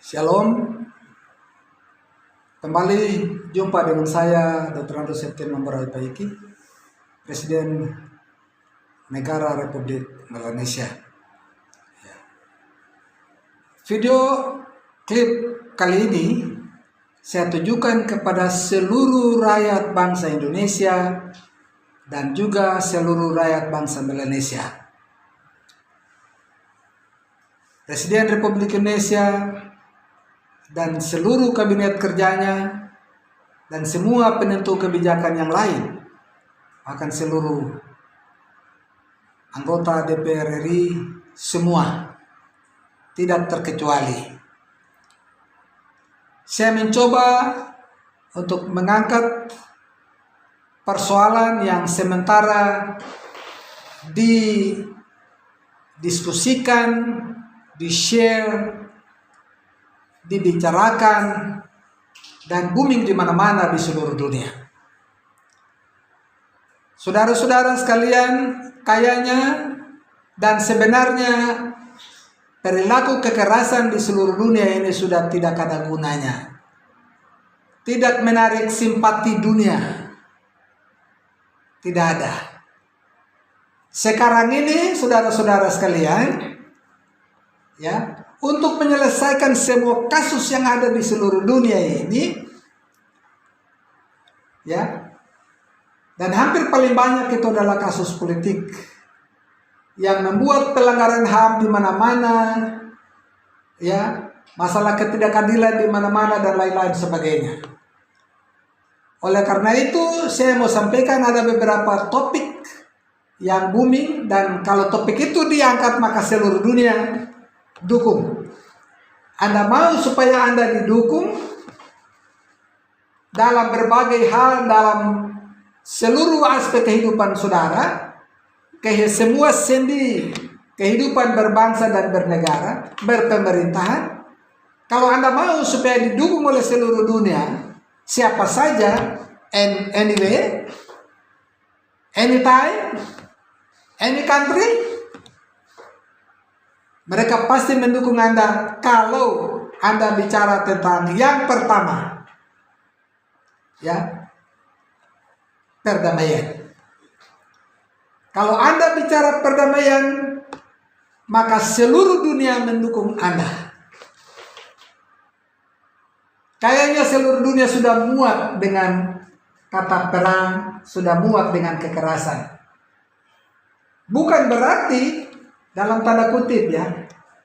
Shalom, kembali jumpa dengan saya Dr. Andrew Septian Mambarai Paiki, Presiden Negara Republik Indonesia. Video klip kali ini saya tujukan kepada seluruh rakyat bangsa Indonesia dan juga seluruh rakyat bangsa Melanesia. Presiden Republik Indonesia dan seluruh kabinet kerjanya dan semua penentu kebijakan yang lain, akan seluruh anggota DPR RI semua tidak terkecuali. Saya mencoba untuk mengangkat persoalan yang sementara didiskusikan, di-share, dibicarakan, dan booming di mana-mana di seluruh dunia. Saudara-saudara sekalian, kayaknya dan sebenarnya perilaku kekerasan di seluruh dunia ini sudah tidak ada gunanya. Tidak menarik simpati dunia. Tidak ada. Sekarang ini saudara-saudara sekalian, untuk menyelesaikan semua kasus yang ada di seluruh dunia ini, dan hampir paling banyak itu adalah kasus politik yang membuat pelanggaran HAM di mana-mana, masalah ketidakadilan di mana-mana dan lain-lain sebagainya. Oleh karena itu, saya mau sampaikan ada beberapa topik yang booming, dan kalau topik itu diangkat maka seluruh dunia dukung. Anda mau supaya Anda didukung dalam berbagai hal, dalam seluruh aspek kehidupan saudara, semua sendi kehidupan berbangsa dan bernegara, berpemerintahan. Kalau Anda mau supaya didukung oleh seluruh dunia, siapa saja, anyway, anytime, any country, mereka pasti mendukung Anda kalau Anda bicara tentang yang pertama, perdamaian. Kalau Anda bicara perdamaian, maka seluruh dunia mendukung Anda. Kayaknya seluruh dunia sudah muak dengan kata perang, sudah muak dengan kekerasan. Bukan berarti, dalam tanda kutip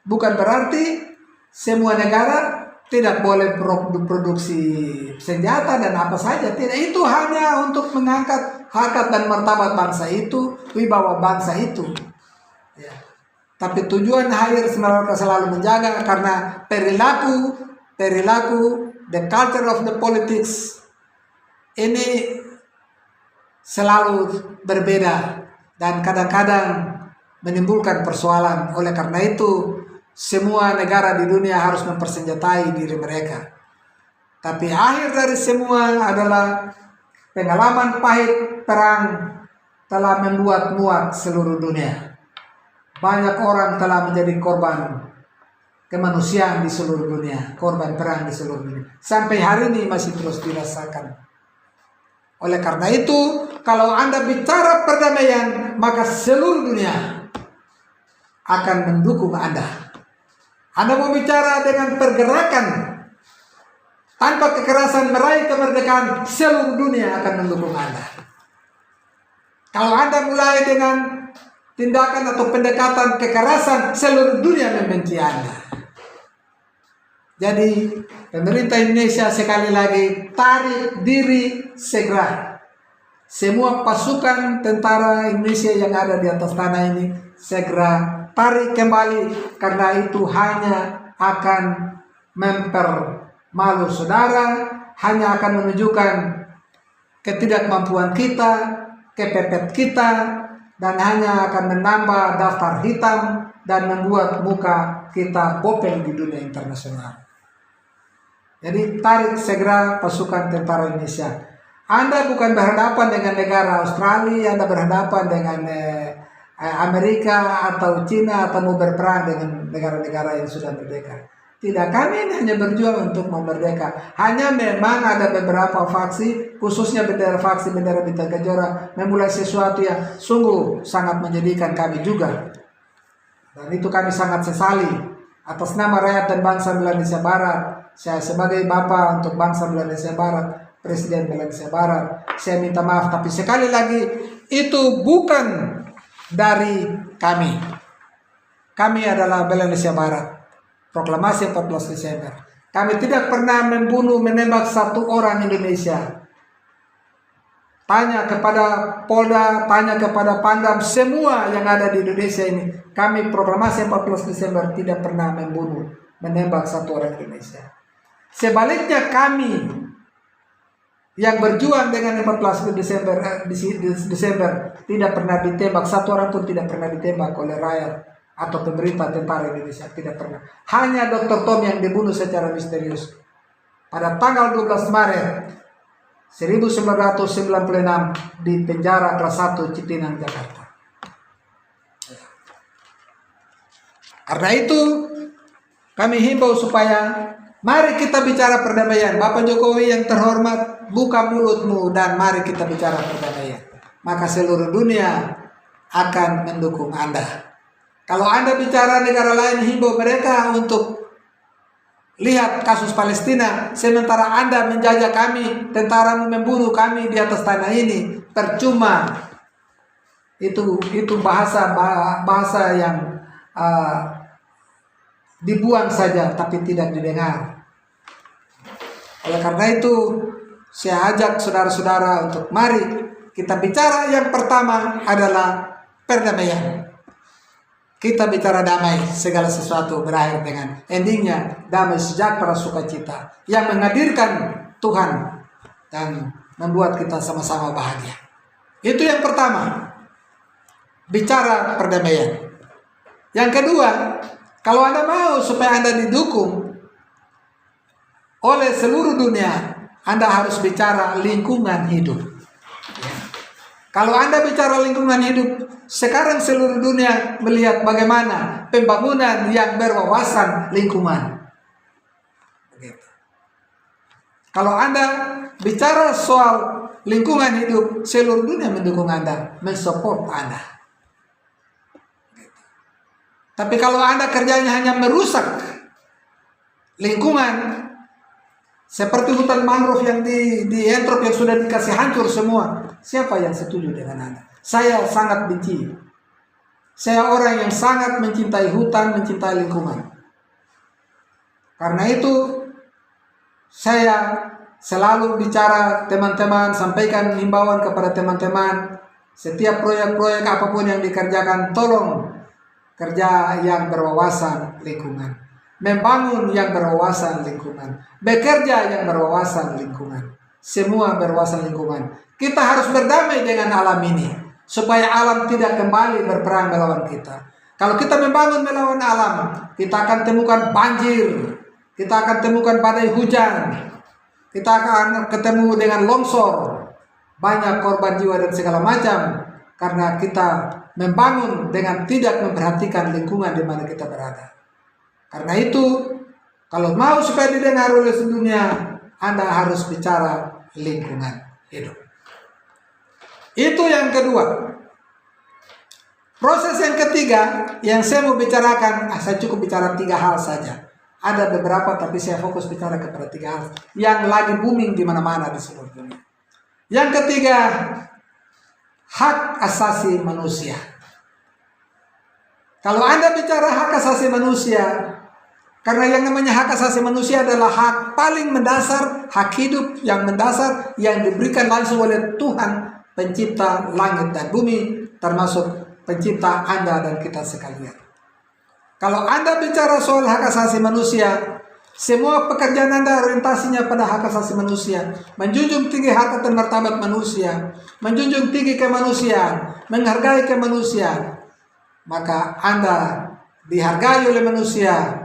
bukan berarti semua negara tidak boleh produksi senjata dan apa saja. Tidak, itu hanya untuk mengangkat harkat dan martabat bangsa itu, wibawa bangsa itu. Tapi tujuan akhir mereka selalu menjaga, karena perilaku, the culture of the politics ini selalu berbeda dan kadang-kadang menimbulkan persoalan. Oleh karena itu, semua negara di dunia harus mempersenjatai diri mereka. Tapi akhir dari semua adalah pengalaman pahit perang telah membuat muak seluruh dunia. Banyak orang telah menjadi korban kemanusiaan di seluruh dunia, korban perang di seluruh dunia. Sampai hari ini masih terus dirasakan. Oleh karena itu, kalau Anda bicara perdamaian, maka seluruh dunia akan mendukung Anda. Anda mau bicara dengan pergerakan tanpa kekerasan meraih kemerdekaan, seluruh dunia akan mendukung Anda. Kalau Anda mulai dengan tindakan atau pendekatan kekerasan, seluruh dunia membenci Anda. Jadi pemerintah Indonesia sekali lagi tarik diri segera. Semua pasukan tentara Indonesia yang ada di atas tanah ini segera tarik kembali, karena itu hanya akan mempermalu saudara, hanya akan menunjukkan ketidakmampuan kita, kepepet kita, dan hanya akan menambah daftar hitam dan membuat muka kita bopeng di dunia internasional. Jadi tarik segera pasukan tentara Indonesia. Anda bukan berhadapan dengan negara Australia, Anda berhadapan dengan Amerika atau Cina, atau mau berperang dengan negara-negara yang sudah merdeka. Tidak, kami ini hanya berjuang untuk memerdeka. Hanya memang ada beberapa faksi, khususnya bendera Bintang Kejora, memulai sesuatu yang sungguh sangat menyedihkan kami juga. Dan itu kami sangat sesali. Atas nama rakyat dan bangsa Indonesia Barat, saya sebagai Bapak untuk bangsa Indonesia Barat, Presiden Indonesia Barat, saya minta maaf. Tapi sekali lagi, itu bukan dari kami. Kami adalah Indonesia Barat. Proklamasi 14 Desember. Kami tidak pernah membunuh, menembak satu orang Indonesia. Tanya kepada Polda, tanya kepada Pangdam, semua yang ada di Indonesia ini. Kami proklamasi 14 Desember tidak pernah membunuh, menembak satu orang Indonesia. Sebaliknya kami yang berjuang dengan 14 Desember tidak pernah ditembak, satu orang pun tidak pernah ditembak oleh rakyat atau pemerintah tentara Indonesia, tidak pernah. Hanya Dr. Tom yang dibunuh secara misterius pada tanggal 12 Maret 1996 di penjara kelas 1 Cipinang, Jakarta. Karena itu kami himbau supaya mari kita bicara perdamaian. Bapak Jokowi yang terhormat, buka mulutmu dan mari kita bicara perdamaian. Maka seluruh dunia akan mendukung Anda. Kalau Anda bicara negara lain, himbau mereka untuk lihat kasus Palestina, sementara Anda menjajah kami, tentaramu membunuh kami di atas tanah ini, percuma. Itu bahasa yang dibuang saja, tapi tidak didengar. Oleh karena itu, saya ajak saudara-saudara untuk mari kita bicara. Yang pertama adalah perdamaian. Kita bicara damai, segala sesuatu berakhir dengan endingnya damai, sejahtera, sukacita yang menghadirkan Tuhan dan membuat kita sama-sama bahagia. Itu yang pertama, bicara perdamaian. Yang kedua, kalau Anda mau supaya Anda didukung oleh seluruh dunia, Anda harus bicara lingkungan hidup. Kalau Anda bicara lingkungan hidup, sekarang seluruh dunia melihat bagaimana pembangunan yang berwawasan lingkungan. Begitu. Kalau Anda bicara soal lingkungan hidup, seluruh dunia mendukung Anda, mensupport Anda. Begitu. Tapi kalau Anda kerjanya hanya merusak lingkungan, seperti hutan mangrove yang di Entrop yang sudah dikasih hancur semua, siapa yang setuju dengan Anda? Saya sangat benci. Saya orang yang sangat mencintai hutan, mencintai lingkungan. Karena itu, saya selalu bicara teman-teman, sampaikan himbauan kepada teman-teman, setiap proyek-proyek apapun yang dikerjakan, tolong kerja yang berwawasan lingkungan. Membangun yang berwawasan lingkungan. Bekerja yang berwawasan lingkungan. Semua berwawasan lingkungan. Kita harus berdamai dengan alam ini, supaya alam tidak kembali berperang melawan kita. Kalau kita membangun melawan alam, kita akan temukan banjir, kita akan temukan badai hujan, kita akan ketemu dengan longsor, banyak korban jiwa dan segala macam, karena kita membangun dengan tidak memperhatikan lingkungan di mana kita berada. Karena itu, kalau mau supaya didengar oleh dunia, Anda harus bicara lingkungan hidup. Itu yang kedua. Proses yang ketiga yang saya mau bicarakan, saya cukup bicara 3 hal saja. Ada beberapa tapi saya fokus bicara kepada 3 hal yang lagi booming di mana-mana di seluruh dunia. Yang ketiga, hak asasi manusia. Kalau Anda bicara hak asasi manusia, karena yang namanya hak asasi manusia adalah hak paling mendasar, hak hidup yang mendasar yang diberikan langsung oleh Tuhan, pencipta langit dan bumi, termasuk pencipta Anda dan kita sekalian. Kalau Anda bicara soal hak asasi manusia, semua pekerjaan Anda orientasinya pada hak asasi manusia, menjunjung tinggi harkat dan martabat manusia, menjunjung tinggi kemanusiaan, menghargai kemanusiaan, maka Anda dihargai oleh manusia,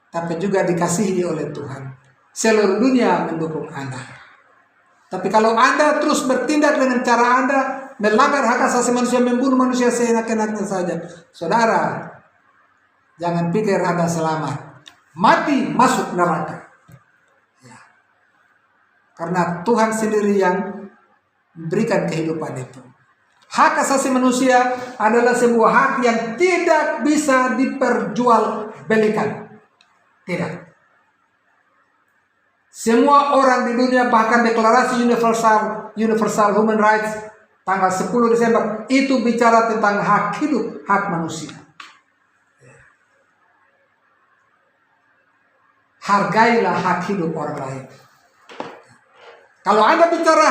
tapi juga dikasihi oleh Tuhan. Seluruh dunia mendukung Anda. Tapi kalau Anda terus bertindak dengan cara Anda, melanggar hak asasi manusia, membunuh manusia seenak-enaknya saja, saudara, jangan pikir Anda selamat. mati, masuk neraka. Ya. Karena Tuhan sendiri yang memberikan kehidupan itu. Hak asasi manusia adalah sebuah hak yang tidak bisa diperjualbelikan. Tidak. Semua orang di dunia, bahkan deklarasi Universal Human Rights tanggal 10 Desember itu bicara tentang hak hidup, hak manusia. Hargailah hak hidup orang lain. Kalau Anda bicara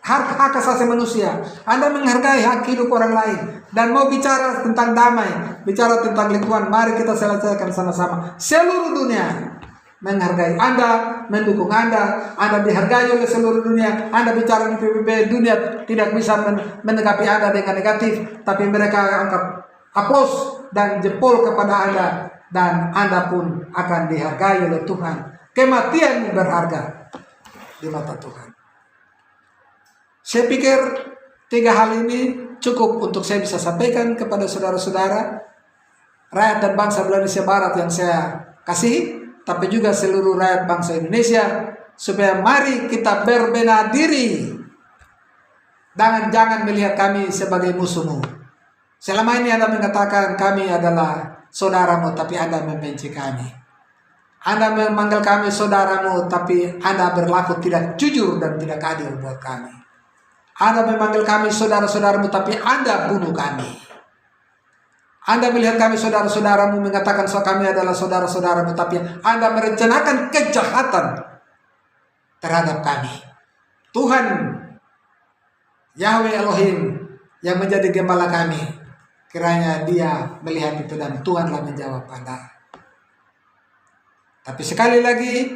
hak asasi manusia, Anda menghargai hak hidup orang lain, dan mau bicara tentang damai, bicara tentang lingkungan, mari kita selesaikan sama-sama. Seluruh dunia menghargai Anda, mendukung Anda dihargai oleh seluruh dunia. Anda bicara di PBB, dunia tidak bisa menanggapi Anda dengan negatif, tapi mereka angkat aplaus dan jempol kepada Anda, dan Anda pun akan dihargai oleh Tuhan. Kematian berharga di mata Tuhan. Saya pikir 3 hal ini cukup untuk saya bisa sampaikan kepada saudara-saudara, rakyat dan bangsa Indonesia Barat yang saya kasihi, tapi juga seluruh rakyat bangsa Indonesia, supaya mari kita berbenah diri. Jangan melihat kami sebagai musuhmu. Selama ini Anda mengatakan kami adalah saudaramu, tapi Anda membenci kami. Anda memanggil kami saudaramu, tapi Anda berlaku tidak jujur dan tidak adil buat kami. Anda memanggil kami saudara-saudaramu, tapi Anda bunuh kami. Anda melihat kami saudara-saudaramu, mengatakan kami adalah saudara-saudaramu, tapi Anda merencanakan kejahatan terhadap kami. Tuhan Yahweh Elohim yang menjadi gembala kami, kiranya Dia melihat itu dan Tuhanlah menjawab Anda. Tapi sekali lagi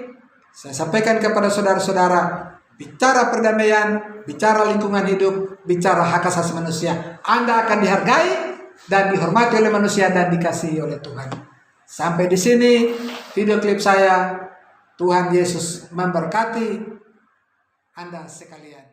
saya sampaikan kepada saudara-saudara, bicara perdamaian, bicara lingkungan hidup, bicara hak asasi manusia, Anda akan dihargai dan dihormati oleh manusia dan dikasihi oleh Tuhan. Sampai di sini video klip saya. Tuhan Yesus memberkati Anda sekalian.